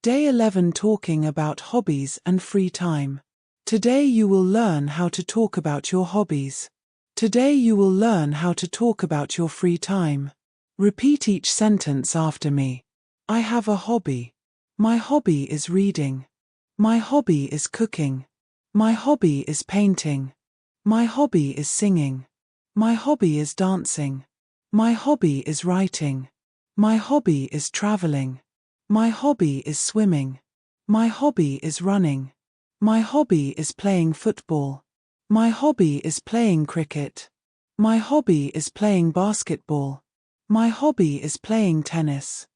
Day 11, talking about hobbies and free time. Today you will learn how to talk about your hobbies. Today you will learn how to talk about your free time. Repeat each sentence after me. I have a hobby. My hobby is reading. My hobby is cooking. My hobby is painting. My hobby is singing. My hobby is dancing. My hobby is writing. My hobby is traveling. My hobby is swimming. My hobby is running. My hobby is playing football. My hobby is playing cricket. My hobby is playing basketball. My hobby is playing tennis.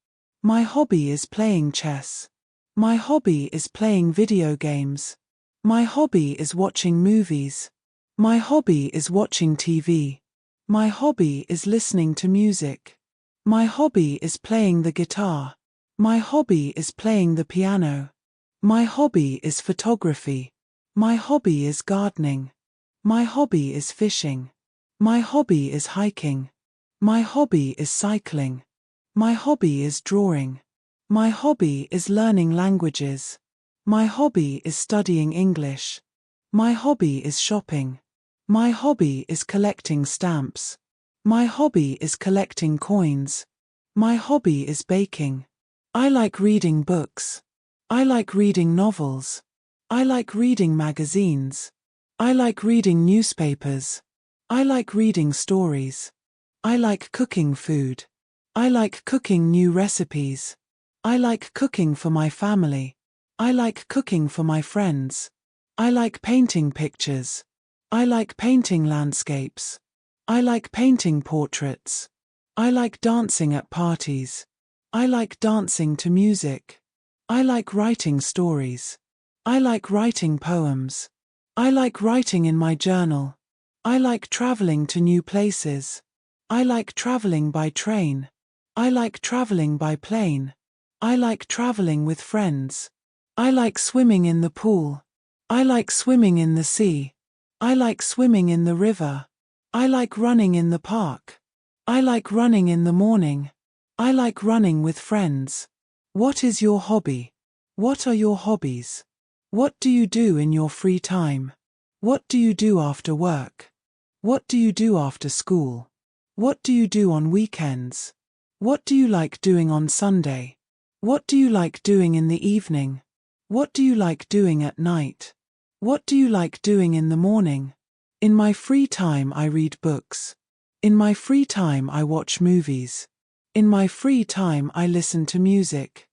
My hobby is playing chess. My hobby is playing video games. My hobby is watching movies. My hobby is watching TV. My hobby is listening to music. My hobby is playing the guitar. My hobby is playing the piano. My hobby is photography. My hobby is gardening. My hobby is fishing. My hobby is hiking. My hobby is cycling. My hobby is drawing. My hobby is learning languages. My hobby is studying English. My hobby is shopping. My hobby is collecting stamps. My hobby is collecting coins. My hobby is baking. I like reading books. I like reading novels. I like reading magazines. I like reading newspapers. I like reading stories. I like cooking food. I like cooking new recipes. I like cooking for my family. I like cooking for my friends. I like painting pictures. I like painting landscapes. I like painting portraits. I like dancing at parties. I like dancing to music. I like writing stories. I like writing poems. I like writing in my journal. I like traveling to new places. I like traveling by train. I like traveling by plane. I like traveling with friends. I like swimming in the pool. I like swimming in the sea. I like swimming in the river. I like running in the park. I like running in the morning. I like running with friends. What is your hobby? What are your hobbies? What do you do in your free time? What do you do after work? What do you do after school? What do you do on weekends? What do you like doing on Sunday? What do you like doing in the evening? What do you like doing at night? What do you like doing in the morning? In my free time I read books. In my free time I watch movies. In my free time I listen to music.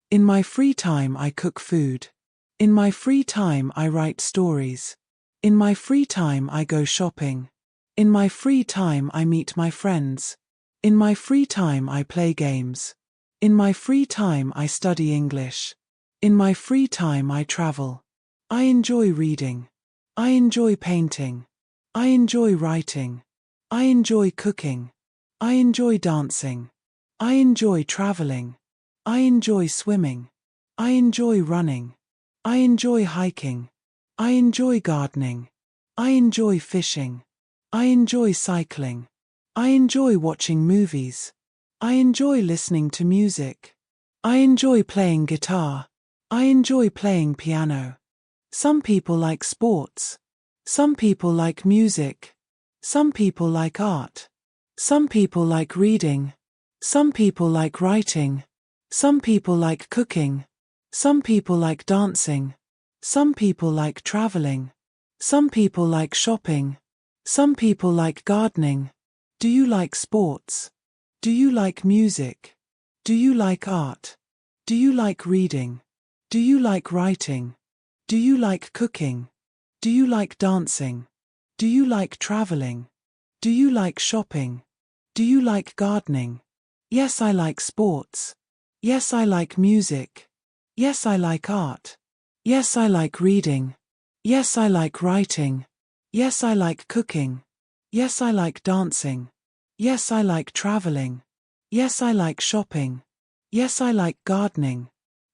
In my free time I cook food. In my free time I write stories. In my free time I go shopping. In my free time I meet my friends. In my free time I play games. In my free time I study English. In my free time I travel. I enjoy reading. I enjoy painting. I enjoy writing. I enjoy cooking. I enjoy dancing. I enjoy traveling. I enjoy swimming. I enjoy running. I enjoy hiking. I enjoy gardening. I enjoy fishing. I enjoy cycling. I enjoy watching movies. I enjoy listening to music. I enjoy playing guitar. I enjoy playing piano. Some people like sports. Some people like music. Some people like art. Some people like reading. Some people like writing. Some people like cooking. Some people like dancing. Some people like traveling. Some people like shopping. Some people like gardening. Do you like sports? Do you like music? Do you like art? Do you like reading? Do you like writing? Do you like cooking? Do you like dancing? Do you like traveling? Do you like shopping? Do you like gardening? Yes, I like sports. Yes, I like music. Yes, I like art. Yes, I like reading. Yes, I like writing. Yes, I like cooking. Yes, I like dancing. Yes, I like traveling. Yes, I like shopping. Yes, I like gardening.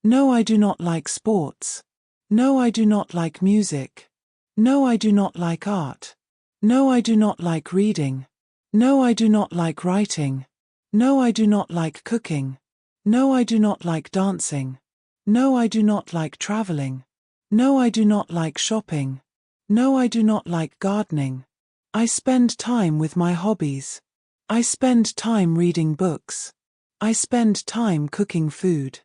No, I do not like sports. No, I do not like music. No, I do not like art. No, I do not like reading. No, I do not like writing. No, I do not like cooking. No, I do not like dancing. No, I do not like traveling. No, I do not like shopping. No, I do not like gardening. I spend time with my hobbies. I spend time reading books. I spend time cooking food.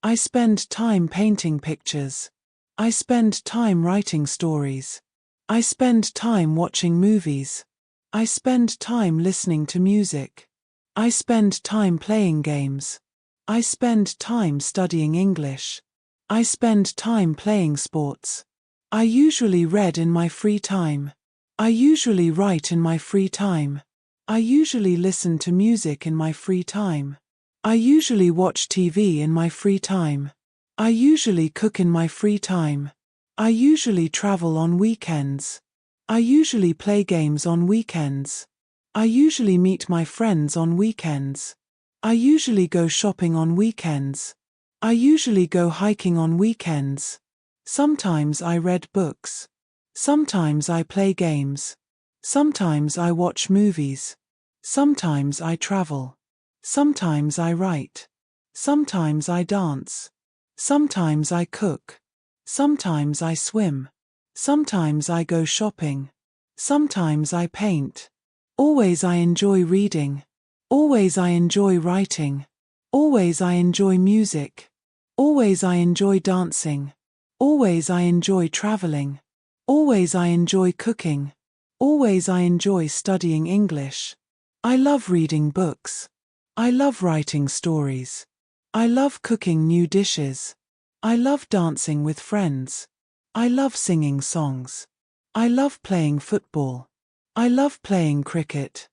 I spend time painting pictures. I spend time writing stories. I spend time watching movies. I spend time listening to music. I spend time playing games. I spend time studying English. I spend time playing sports. I usually read in my free time. I usually write in my free time. I usually listen to music in my free time. I usually watch TV in my free time. I usually cook in my free time. I usually travel on weekends. I usually play games on weekends. I usually meet my friends on weekends. I usually go shopping on weekends. I usually go hiking on weekends. Sometimes I read books. Sometimes I play games. Sometimes I watch movies. Sometimes I travel. Sometimes I write. Sometimes I dance. Sometimes I cook. Sometimes I swim. Sometimes I go shopping. Sometimes I paint. Always I enjoy reading. Always I enjoy writing. Always I enjoy music. Always I enjoy dancing. Always I enjoy traveling. Always I enjoy cooking. Always I enjoy studying English. I love reading books. I love writing stories. I love cooking new dishes. I love dancing with friends. I love singing songs. I love playing football. I love playing cricket.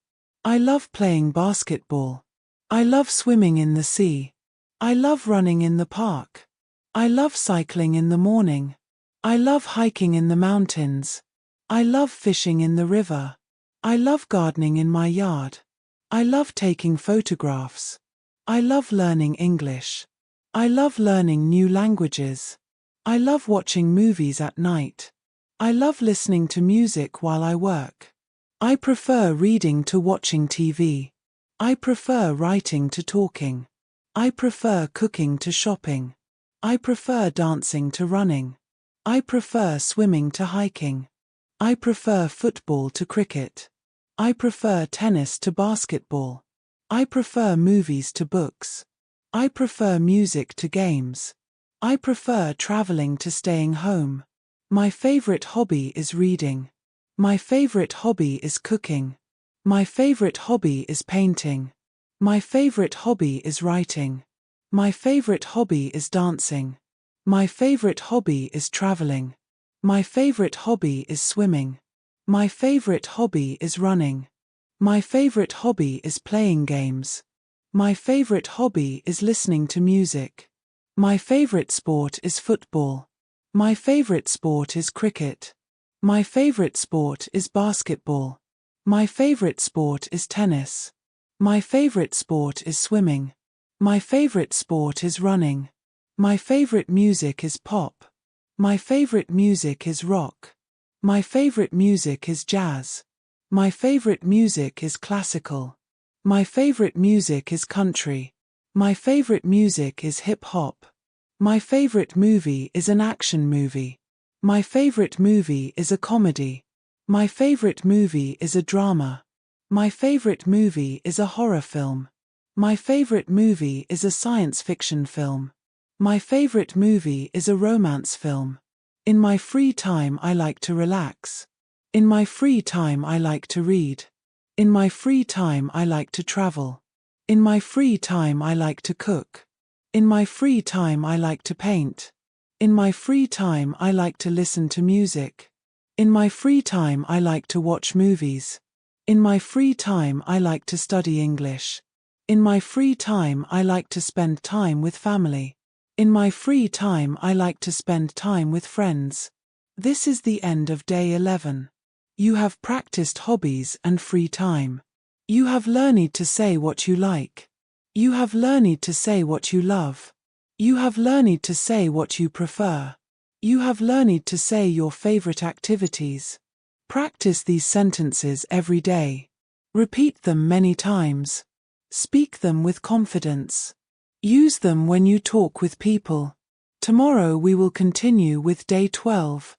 I love playing basketball. I love swimming in the sea. I love running in the park. I love cycling in the morning. I love hiking in the mountains. I love fishing in the river. I love gardening in my yard. I love taking photographs. I love learning English. I love learning new languages. I love watching movies at night. I love listening to music while I work. I prefer reading to watching TV. I prefer writing to talking. I prefer cooking to shopping. I prefer dancing to running. I prefer swimming to hiking. I prefer football to cricket. I prefer tennis to basketball. I prefer movies to books. I prefer music to games. I prefer traveling to staying home. My favorite hobby is reading. My favorite hobby is cooking. My favorite hobby is painting. My favorite hobby is writing. My favorite hobby is dancing. My favorite hobby is traveling. My favorite hobby is swimming. My favorite hobby is running. My favorite hobby is playing games. My favorite hobby is listening to music. My favorite sport is football. My favorite sport is cricket. My favorite sport is basketball. My favorite sport is tennis. My favorite sport is swimming. My favorite sport is running. My favorite music is pop. My favorite music is rock. My favorite music is jazz. My favorite music is classical. My favorite music is country. My favorite music is hip-hop. My favorite movie is an action movie. My favorite movie is a comedy. My favorite movie is a drama. My favorite movie is a horror film. My favorite movie is a science fiction film. My favorite movie is a romance film. In my free time I like to relax. In my free time I like to read. In my free time I like to travel. In my free time I like to cook. In my free time I like to paint. In my free time I like to listen to music. In my free time I like to watch movies. In my free time I like to study English. In my free time I like to spend time with family. In my free time I like to spend time with friends. This is the end of day 11. You have practiced hobbies and free time. You have learned to say what you like. You have learned to say what you love. You have learned to say what you prefer. You have learned to say your favorite activities. Practice these sentences every day. Repeat them many times. Speak them with confidence. Use them when you talk with people. Tomorrow we will continue with day 12.